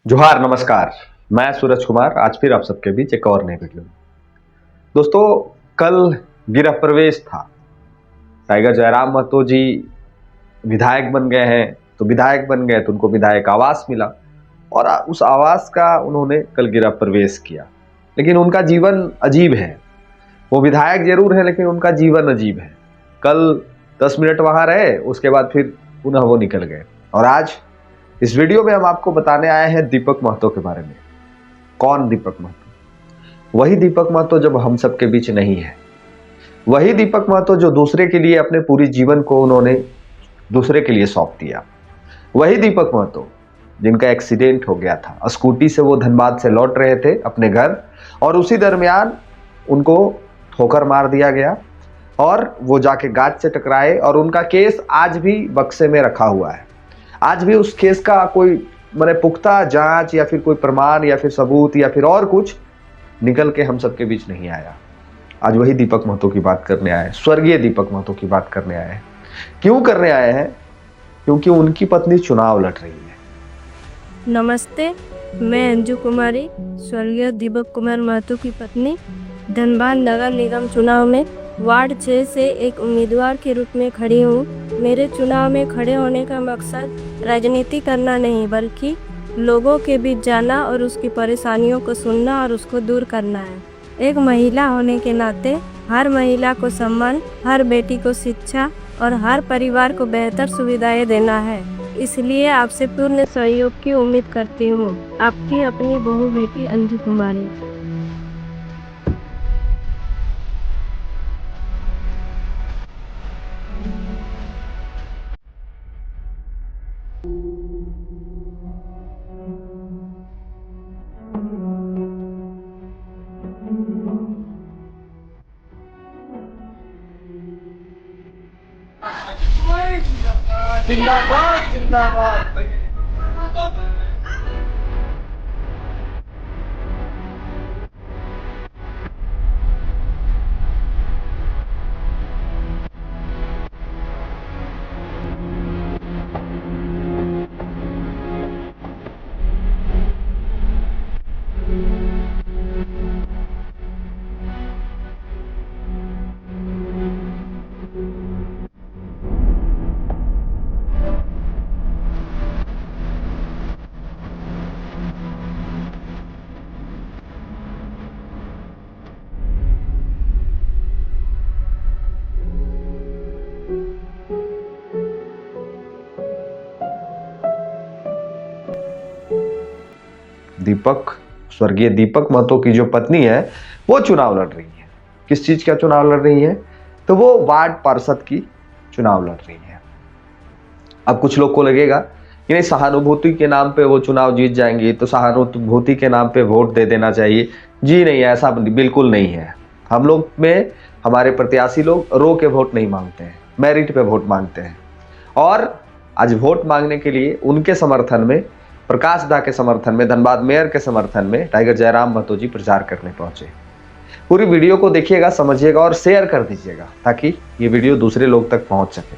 जोहार नमस्कार। मैं सूरज कुमार आज फिर आप सबके बीच एक और नई वीडियो में। दोस्तों, कल गृह प्रवेश था। टाइगर जयराम महतो जी विधायक बन गए हैं। तो विधायक बन गए तो उनको विधायक आवास मिला और उस आवास का उन्होंने कल गृह प्रवेश किया। लेकिन उनका जीवन अजीब है। वो विधायक जरूर है लेकिन उनका जीवन अजीब है। कल 10 मिनट वहां रहे, उसके बाद फिर पुनः वो निकल गए। और आज इस वीडियो में हम आपको बताने आए हैं दीपक महतो के बारे में। कौन दीपक महतो? वही दीपक महतो जब हम सबके बीच नहीं है। वही दीपक महतो जो दूसरे के लिए अपने पूरी जीवन को उन्होंने दूसरे के लिए सौंप दिया। वही दीपक महतो जिनका एक्सीडेंट हो गया था। स्कूटी से वो धनबाद से लौट रहे थे अपने घर और उसी दरमियान उनको ठोकर मार दिया गया और वो जाके गाज से टकराए और उनका केस आज भी बक्से में रखा हुआ है। आज भी उस केस का कोई पुख्ता जांच या फिर कोई प्रमाण या फिर सबूत या फिर और कुछ निकल के हम सबके बीच नहीं आया। आज वही दीपक महतो की बात करने आए, स्वर्गीय दीपक महतो की बात करने आए हैं। क्यों करने आए हैं? क्योंकि उनकी पत्नी चुनाव लड़ रही है। नमस्ते, मैं अंजू कुमारी, स्वर्गीय दीपक कुमार महतो की पत्नी, धनबाद नगर निगम चुनाव में वार्ड 6 से एक उम्मीदवार के रूप में खड़ी हूँ। मेरे चुनाव में खड़े होने का मकसद राजनीति करना नहीं बल्कि लोगों के बीच जाना और उसकी परेशानियों को सुनना और उसको दूर करना है। एक महिला होने के नाते हर महिला को सम्मान, हर बेटी को शिक्षा और हर परिवार को बेहतर सुविधाएं देना है। इसलिए आपसे पूर्ण सहयोग की उम्मीद करती हूँ। आपकी अपनी बहू बेटी अंजू कुमारी। जिंदाबाद जिंदाबाद। दीपक, स्वर्गीय दीपक महतो की जो पत्नी है वो चुनाव लड़ रही है। किस चीज का चुनाव लड़ रही है? तो वो वार्ड पार्षद की चुनाव लड़ रही है। अब कुछ लोग को लगेगा कि नहीं, सहानुभूति के नाम पे वो चुनाव जीत जाएंगी तो सहानुभूति के नाम पे वोट दे देना चाहिए। जी नहीं, ऐसा बिल्कुल नहीं है। हम लोग में हमारे प्रत्याशी लोग रो के वोट नहीं मांगते हैं, मेरिट पे वोट मांगते हैं। और आज वोट मांगने के लिए उनके समर्थन में, प्रकाश दा के समर्थन में, धनबाद मेयर के समर्थन में टाइगर जयराम महतो जी प्रचार करने पहुंचे। पूरी वीडियो को देखिएगा, समझिएगा और शेयर कर दीजिएगा ताकि ये वीडियो दूसरे लोग तक पहुंच सके।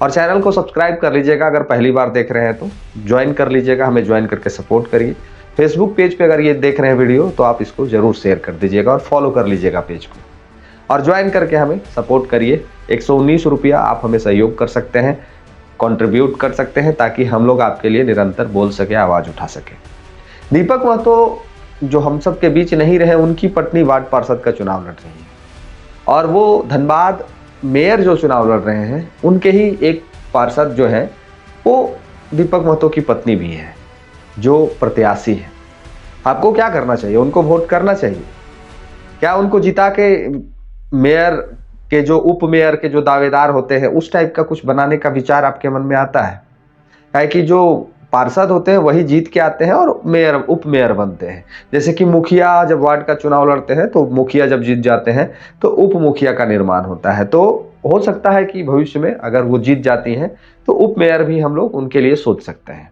और चैनल को सब्सक्राइब कर लीजिएगा। अगर पहली बार देख रहे हैं तो ज्वाइन कर लीजिएगा, हमें ज्वाइन करके सपोर्ट करिए। फेसबुक पेज पे अगर ये देख रहे हैं वीडियो तो आप इसको जरूर शेयर कर दीजिएगा और फॉलो कर लीजिएगा पेज को और ज्वाइन करके हमें सपोर्ट करिए। 119 रुपया आप हमें सहयोग कर सकते हैं, कंट्रीब्यूट कर सकते हैं ताकि हम लोग आपके लिए निरंतर बोल सके, आवाज उठा सके। दीपक महतो जो हम सब के बीच नहीं रहे, उनकी पत्नी वार्ड पार्षद का चुनाव लड़ रही है और वो धनबाद मेयर जो चुनाव लड़ रहे हैं उनके ही एक पार्षद जो है वो दीपक महतो की पत्नी भी है जो प्रत्याशी है। आपको क्या करना चाहिए? उनको वोट करना चाहिए। क्या उनको जिता के मेयर के जो उप मेयर के जो दावेदार होते हैं उस टाइप का कुछ बनाने का विचार आपके मन में आता है? क्या कि जो पार्षद होते हैं वही जीत के आते हैं और मेयर उप मेयर बनते हैं। जैसे कि मुखिया जब वार्ड का चुनाव लड़ते हैं तो मुखिया जब जीत जाते हैं तो उप मुखिया का निर्माण होता है। तो हो सकता है कि भविष्य में अगर वो जीत जाती हैं तो उप मेयर भी हम लोग उनके लिए सोच सकते हैं।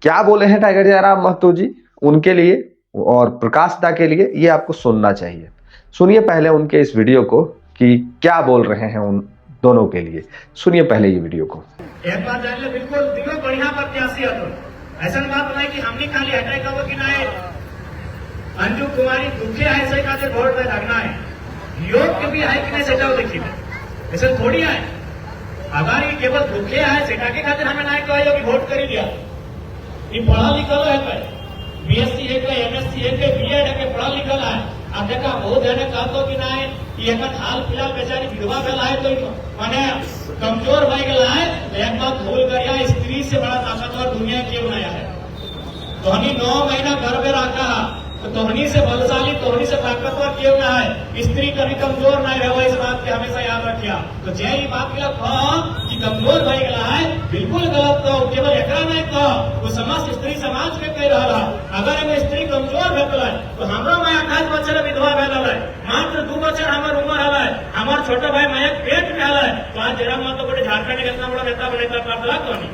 क्या बोले हैं टाइगर जयराम महतो जी उनके लिए और प्रकाश दा के लिए, ये आपको सुनना चाहिए। सुनिए पहले उनके इस वीडियो को कि क्या बोल रहे हैं उन दोनों के लिए। सुनिए पहले ये वीडियो को। एक बार जान ले, बिल्कुल दिलो बढ़िया प्रत्याशी है। ऐसा बात नहीं कि हमने खाली हटाई कहो कि नहीं अंजू कुमारी दुखे है ऐसे खातिर वोट में लगना है योग्य भी है कि नहीं सेटाओ देखिए ऐसा थोड़ी है अगर ये केवल दुखे है सेटा के खातिर हमें ना कहो कि वोट कर दिया ये पढ़ा लिखा है बीएससी है के एमएससी है के बीएड है के पढ़ा लिखा है अब देखा बहुत जने कहते कि नहीं ये हाल फिलहाल बेचारी विधवा भेला है तो माने कमजोर हो गया है एक बात भूल गया स्त्री से बड़ा ताकतवर दुनिया क्यों नया है तोहनी 9 महीना घर में रखा तो तोहनी से बलशाली तोहनी से ताकतवर क्यों ना है स्त्री कभी कमजोर नहीं रहे इस बात की हमेशा याद रखिया तो जे ये बात कि कमजोर हो गया है बिल्कुल गलत तो केवल एक नहीं तो वो समस्त स्त्री समाज के कह रहा अगर एगो स्त्री कमजोर भेल तो हमरा मैं 28 बच्चा विधवा भेल मात्र 2 बच्चा हमार उम्र है हमार छोटा भाई मैं पेट में है तो आज जरा मत तो झारखंड कितना बड़ा नेता बनेगा पापला तो नहीं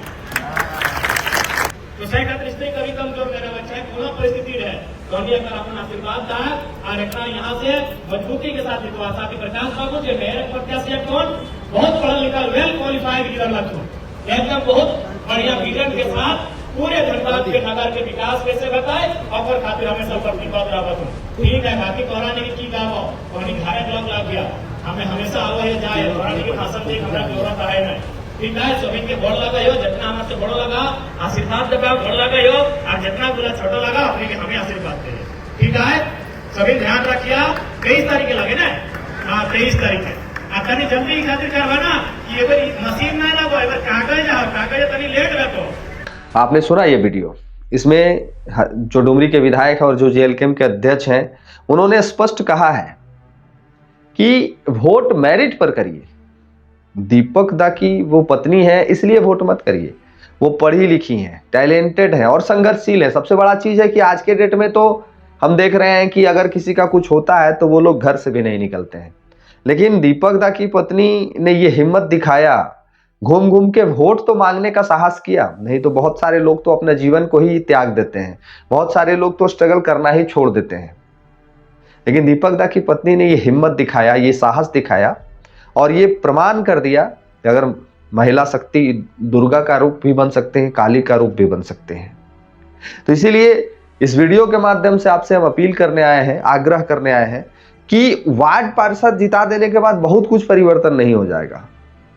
तो सही खातिर स्त्री कभी कमजोर मेरा बच्चा है कोनो परिस्थिति रहे तो अगर अपना आशीर्वाद दा और एक यहाँ से मजबूती के साथ जितवा साथी प्रकाश बाबू जो मेरे प्रत्याशी कौन बहुत पढ़ा लिखा वेल क्वालिफाइड लीडर लगो एकदम बहुत बढ़िया विजन के साथ पूरे धनबाद के नगर के विकास कैसे बताए और खातिर हमेशा प्रतिबद्ध रहत हूँ ठीक है बाकी तोहरानी की गाँव तोहनी घारे लग गया हमें हमेशा आवे जाए तोहरानी के भाषण देख हमरा जरूरत है नहीं ठीक है सभी के बड़ लगा हो जितना हमारे बड़ो लगा आशीर्वाद देगा बड़ लगा हो और जितना बुरा छोटा लगा अपने के हमें आशीर्वाद दे ठीक है सभी ध्यान रखिए 23 तारीख लगे ना हाँ 23 तारीख है तनी जल्दी खातिर करवा ना कि एबर मशीन ना लगो एबर कागज तनी लेट रखो। आपने सुना ये वीडियो, इसमें जो डुमरी के विधायक और जो जेएलकेएम के अध्यक्ष हैं उन्होंने स्पष्ट कहा है कि वोट मेरिट पर करिए। दीपक दा की वो पत्नी है इसलिए वोट मत करिए, वो पढ़ी लिखी हैं, टैलेंटेड हैं और संघर्षशील है। सबसे बड़ा चीज है कि आज के डेट में तो हम देख रहे हैं कि अगर किसी का कुछ होता है तो वो लोग घर से भी नहीं निकलते हैं, लेकिन दीपक दा की पत्नी ने ये हिम्मत दिखाया, घूम घूम के वोट तो मांगने का साहस किया। नहीं तो बहुत सारे लोग तो अपने जीवन को ही त्याग देते हैं, बहुत सारे लोग तो स्ट्रगल करना ही छोड़ देते हैं, लेकिन दीपक दा की पत्नी ने ये हिम्मत दिखाया, ये साहस दिखाया और ये प्रमाण कर दिया कि अगर महिला शक्ति दुर्गा का रूप भी बन सकते हैं, काली का रूप भी बन सकते हैं। तो इसीलिए इस वीडियो के माध्यम से आपसे हम अपील करने आए हैं, आग्रह करने आए हैं कि वार्ड पार्षद जिता देने के बाद बहुत कुछ परिवर्तन नहीं हो जाएगा,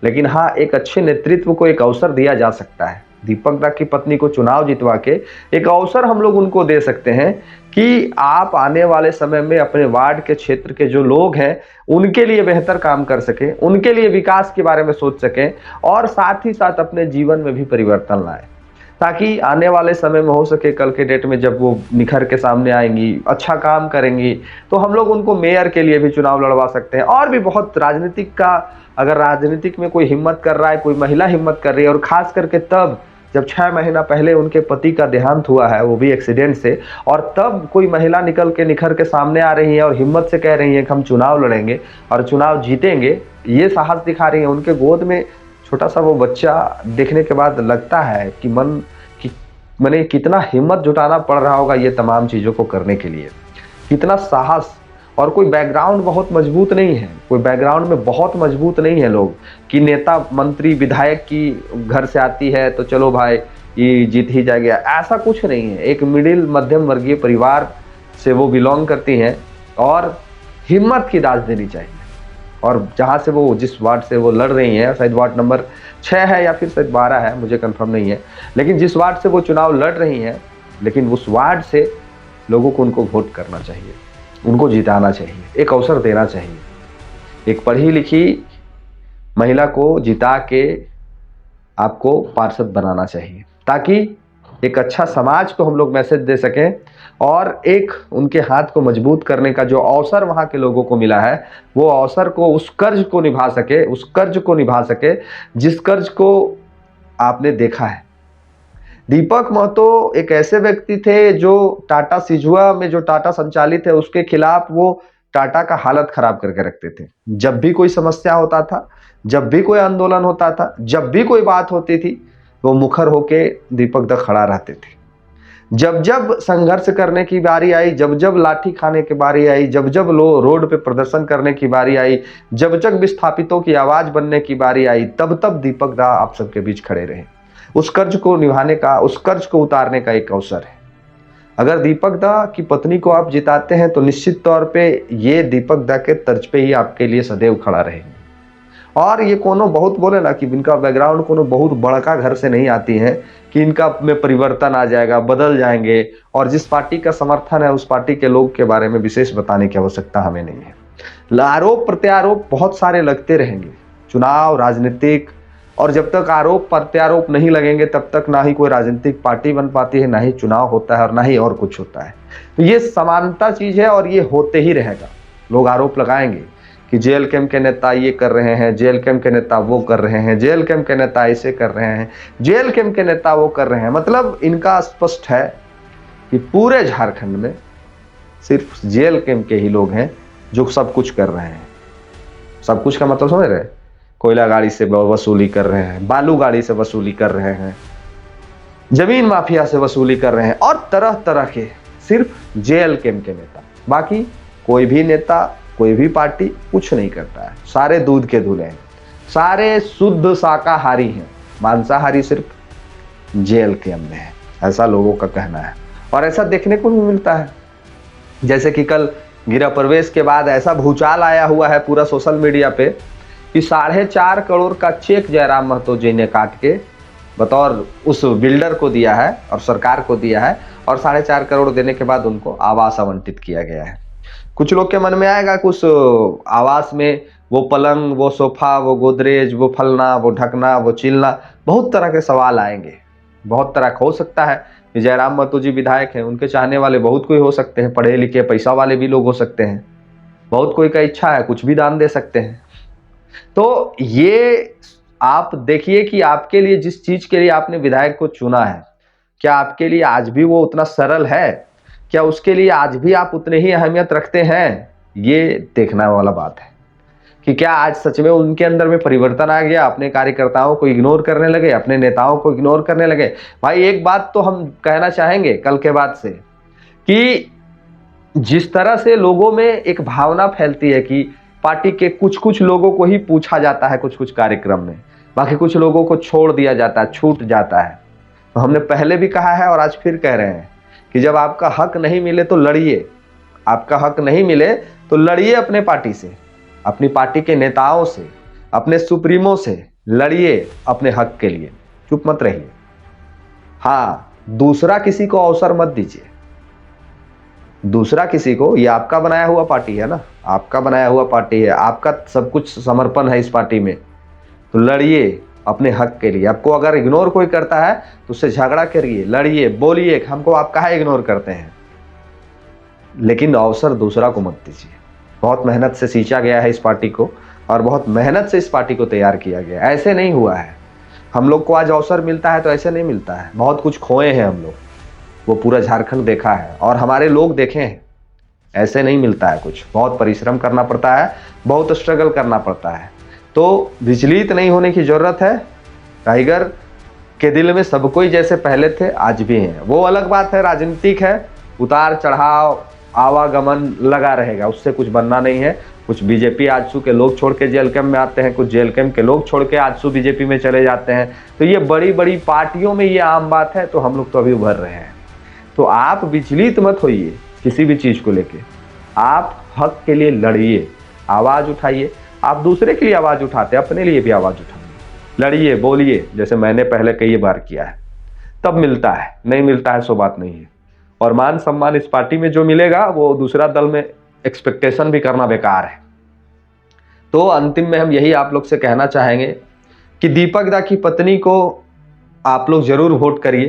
लेकिन हाँ एक अच्छे नेतृत्व को एक अवसर दिया जा सकता है। दीपक दा की पत्नी को चुनाव जितवा के एक अवसर हम लोग उनको दे सकते हैं कि आप आने वाले समय में अपने वार्ड के क्षेत्र के जो लोग हैं उनके लिए बेहतर काम कर सकें, उनके लिए विकास के बारे में सोच सकें और साथ ही साथ अपने जीवन में भी परिवर्तन लाएं, ताकि आने वाले समय में हो सके कल के डेट में जब वो निखर के सामने आएंगी, अच्छा काम करेंगी, तो हम लोग उनको मेयर के लिए भी चुनाव लड़वा सकते हैं। और भी बहुत राजनीतिक का, अगर राजनीतिक में कोई हिम्मत कर रहा है, कोई महिला हिम्मत कर रही है, और खास करके तब जब 6 महीना पहले उनके पति का देहांत हुआ है, वो भी एक्सीडेंट से, और तब कोई महिला निकल के निखर के सामने आ रही है और हिम्मत से कह रही है कि हम चुनाव लड़ेंगे और चुनाव जीतेंगे, ये साहस दिखा रही है। उनके गोद में छोटा सा वो बच्चा देखने के बाद लगता है कि मैंने कितना हिम्मत जुटाना पड़ रहा होगा ये तमाम चीज़ों को करने के लिए, कितना साहस। और कोई बैकग्राउंड बहुत मजबूत नहीं है, कोई बैकग्राउंड में बहुत मजबूत नहीं है लोग कि नेता मंत्री विधायक की घर से आती है तो चलो भाई ये जीत ही जाएगा, ऐसा कुछ नहीं है। एक मिडिल मध्यम वर्गीय परिवार से वो बिलोंग करती हैं और हिम्मत की दाज देनी चाहिए। और जहाँ से वो, जिस वार्ड से वो लड़ रही हैं, शायद वार्ड नंबर 6 है या फिर शायद 12 है, मुझे कंफर्म नहीं है, लेकिन जिस वार्ड से वो चुनाव लड़ रही हैं, लेकिन उस वार्ड से लोगों को उनको वोट करना चाहिए, उनको जिताना चाहिए, एक अवसर देना चाहिए। एक पढ़ी लिखी महिला को जिता के आपको पार्षद बनाना चाहिए, ताकि एक अच्छा समाज को हम लोग मैसेज दे सकें और एक उनके हाथ को मजबूत करने का जो अवसर वहाँ के लोगों को मिला है, वो अवसर को, उस कर्ज को निभा सके, उस कर्ज को निभा सके जिस कर्ज को आपने देखा है। दीपक महतो एक ऐसे व्यक्ति थे जो टाटा सिजुआ में, जो टाटा संचालित है, उसके खिलाफ वो टाटा का हालत खराब करके रखते थे। जब भी कोई समस्या होता था, जब भी कोई आंदोलन होता था, जब भी कोई बात होती थी, वो मुखर होके दीपक दा खड़ा रहते थे। जब जब संघर्ष करने की बारी आई, जब जब लाठी खाने की बारी आई, जब जब रोड पे प्रदर्शन करने की बारी आई, जब जब विस्थापितों की आवाज बनने की बारी आई, तब तब दीपक दा आप सबके बीच खड़े रहे। उस कर्ज को निभाने का, उस कर्ज को उतारने का एक अवसर है। अगर दीपक दा की पत्नी को आप जिताते हैं तो निश्चित तौर पे ये दीपक दा के तर्ज पे ही आपके लिए सदैव खड़ा रहेंगे। और ये कोनो बहुत बोले ना कि इनका बैकग्राउंड कोनो बहुत बड़का घर से नहीं आती है कि इनका में परिवर्तन आ जाएगा, बदल जाएंगे, और जिस पार्टी का समर्थन है उस पार्टी के लोग के बारे में विशेष बताने की आवश्यकता हमें नहीं है। आरोप प्रत्यारोप बहुत सारे लगते रहेंगे, चुनाव राजनीतिक, और जब तक आरोप प्रत्यारोप नहीं लगेंगे तब तक ना ही कोई राजनीतिक पार्टी बन पाती है, ना ही चुनाव होता है और ना ही और कुछ होता है। तो ये समानता चीज है और ये होते ही रहेगा। लोग आरोप लगाएंगे कि जेएलकेएम के नेता ये कर रहे हैं, जेएलकेएम के नेता वो कर रहे हैं, जेएलकेएम के नेता ऐसे कर रहे हैं, जेएलकेएम के नेता वो कर रहे हैं। मतलब इनका स्पष्ट है कि पूरे झारखंड में सिर्फ जेएलकेएम के ही लोग हैं जो सब कुछ कर रहे हैं। सब कुछ का मतलब समझ रहे हैं? कोयला गाड़ी से वसूली कर रहे हैं, बालू गाड़ी से वसूली कर रहे हैं, जमीन माफिया से वसूली कर रहे हैं, और तरह तरह के सिर्फ जेएलकेएम के नेता। बाकी कोई भी नेता, कोई भी पार्टी कुछ नहीं करता है। सारे दूध के धुले हैं, सारे शुद्ध शाकाहारी हैं, मांसाहारी सिर्फ जेएलकेएम में है, ऐसा लोगों का कहना है। और ऐसा देखने को भी मिलता है, जैसे कि कल गिरा प्रवेश के बाद ऐसा भूचाल आया हुआ है पूरा सोशल मीडिया पे कि 4.5 करोड़ का चेक जयराम महतो जी ने काट के बतौर उस बिल्डर को दिया है और सरकार को दिया है, और 4.5 करोड़ देने के बाद उनको आवास आवंटित किया गया है। कुछ लोग के मन में आएगा कि उस आवास में वो पलंग, वो सोफा, वो गोदरेज, वो फलना, वो ढकना, वो चिलना, बहुत तरह के सवाल आएंगे। बहुत तरह का हो सकता है कि जयराम महतो जी विधायक हैं, उनके चाहने वाले बहुत कोई हो सकते हैं, पढ़े लिखे पैसा वाले भी लोग हो सकते हैं, बहुत कोई का इच्छा है कुछ भी दान दे सकते हैं। तो ये आप देखिए कि आपके लिए जिस चीज के लिए आपने विधायक को चुना है, क्या आपके लिए आज भी वो उतना सरल है? क्या उसके लिए आज भी आप उतने ही अहमियत रखते हैं? ये देखने वाला बात है कि क्या आज सच में उनके अंदर में परिवर्तन आ गया, अपने कार्यकर्ताओं को इग्नोर करने लगे, अपने नेताओं को इग्नोर करने लगे। भाई एक बात तो हम कहना चाहेंगे कल के बाद से कि जिस तरह से लोगों में एक भावना फैलती है कि पार्टी के कुछ कुछ लोगों को ही पूछा जाता है कुछ कुछ कार्यक्रम में, बाकी कुछ लोगों को छोड़ दिया जाता है, छूट जाता है। तो हमने पहले भी कहा है और आज फिर कह रहे हैं कि जब आपका हक नहीं मिले तो लड़िए, आपका हक नहीं मिले तो लड़िए अपने पार्टी से, अपनी पार्टी के नेताओं से, अपने सुप्रीमो से लड़िए अपने हक के लिए, चुप मत रहिए। हाँ, दूसरा किसी को अवसर मत दीजिए, दूसरा किसी को, ये आपका बनाया हुआ पार्टी है ना, आपका बनाया हुआ पार्टी है, आपका सब कुछ समर्पण है इस पार्टी में, तो लड़िए अपने हक के लिए। आपको अगर इग्नोर कोई करता है तो उससे झगड़ा करिए, लड़िए, बोलिए हमको आप काहे इग्नोर करते हैं, लेकिन अवसर दूसरा को मत दीजिए। बहुत मेहनत से सींचा गया है इस पार्टी को और बहुत मेहनत से इस पार्टी को तैयार किया गया, ऐसे नहीं हुआ है। हम लोग को आज अवसर मिलता है तो ऐसे नहीं मिलता है, बहुत कुछ खोए हैं हम लोग, वो पूरा झारखंड देखा है और हमारे लोग देखे हैं, ऐसे नहीं मिलता है कुछ, बहुत परिश्रम करना पड़ता है, बहुत स्ट्रगल करना पड़ता है। तो विचलित नहीं होने की जरूरत है। टाइगर के दिल में सब कोई जैसे पहले थे आज भी हैं, वो अलग बात है, राजनीतिक है, उतार चढ़ाव आवागमन लगा रहेगा, उससे कुछ बनना नहीं है। कुछ बीजेपी आजसू के लोग छोड़ के जेएलकेएम में आते हैं, कुछ जेएलकेएम के लोग छोड़ के आजसू बीजेपी में चले जाते हैं, तो ये बड़ी बड़ी पार्टियों में ये आम बात है। तो हम लोग तो अभी उभर रहे हैं, तो आप विचलित मत होइए किसी भी चीज को लेके, आप हक के लिए लड़िए, आवाज उठाइए। आप दूसरे के लिए आवाज उठाते, अपने लिए भी आवाज उठाइए, लड़िए, बोलिए, जैसे मैंने पहले कई बार किया है, तब मिलता है, नहीं मिलता है सो बात नहीं है। और मान सम्मान इस पार्टी में जो मिलेगा वो दूसरा दल में एक्सपेक्टेशन भी करना बेकार है। तो अंतिम में हम यही आप लोग से कहना चाहेंगे कि दीपक दा की पत्नी को आप लोग जरूर वोट करिए,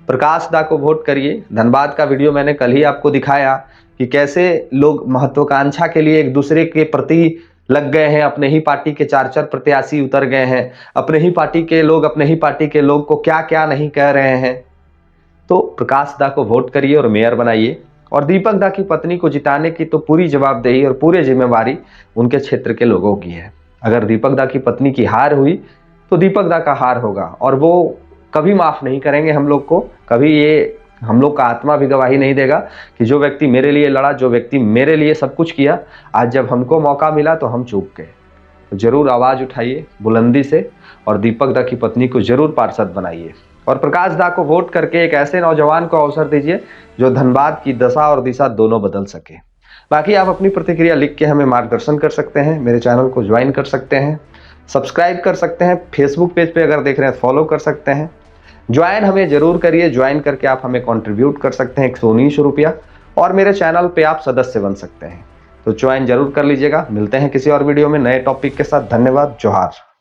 प्रकाश दा को वोट करिए। धनबाद का वीडियो मैंने कल ही आपको दिखाया कि कैसे लोग महत्वाकांक्षा के लिए एक दूसरे के प्रति लग गए हैं, अपने ही पार्टी के 4-4 प्रत्याशी उतर गए हैं, अपने ही पार्टी के लोग अपने ही पार्टी के लोग को क्या क्या नहीं कह रहे हैं। तो प्रकाश दा को वोट करिए और मेयर बनाइए, और दीपक दा की पत्नी को जिताने की तो पूरी जवाबदेही और पूरी जिम्मेवारी उनके क्षेत्र के लोगों की है। अगर दीपक दा की पत्नी की हार हुई तो दीपक दा का हार होगा, और वो कभी माफ नहीं करेंगे हम लोग को, कभी ये हम लोग का आत्मा भी गवाही नहीं देगा कि जो व्यक्ति मेरे लिए लड़ा, जो व्यक्ति मेरे लिए सब कुछ किया, आज जब हमको मौका मिला तो हम चूक गए। तो जरूर आवाज उठाइए बुलंदी से और दीपक दा की पत्नी को जरूर पार्षद बनाइए और प्रकाश दा को वोट करके एक ऐसे नौजवान को अवसर दीजिए जो धनबाद की दशा और दिशा दोनों बदल सके। बाकी आप अपनी प्रतिक्रिया लिख के हमें मार्गदर्शन कर सकते हैं, मेरे चैनल को ज्वाइन कर सकते हैं, सब्सक्राइब कर सकते हैं, फेसबुक पेज पे अगर देख रहे हैं फॉलो कर सकते हैं। ज्वाइन हमें जरूर करिए, ज्वाइन करके आप हमें कंट्रीब्यूट कर सकते हैं 119 रुपया और मेरे चैनल पे आप सदस्य बन सकते हैं। तो ज्वाइन जरूर कर लीजिएगा। मिलते हैं किसी और वीडियो में नए टॉपिक के साथ। धन्यवाद। जोहार।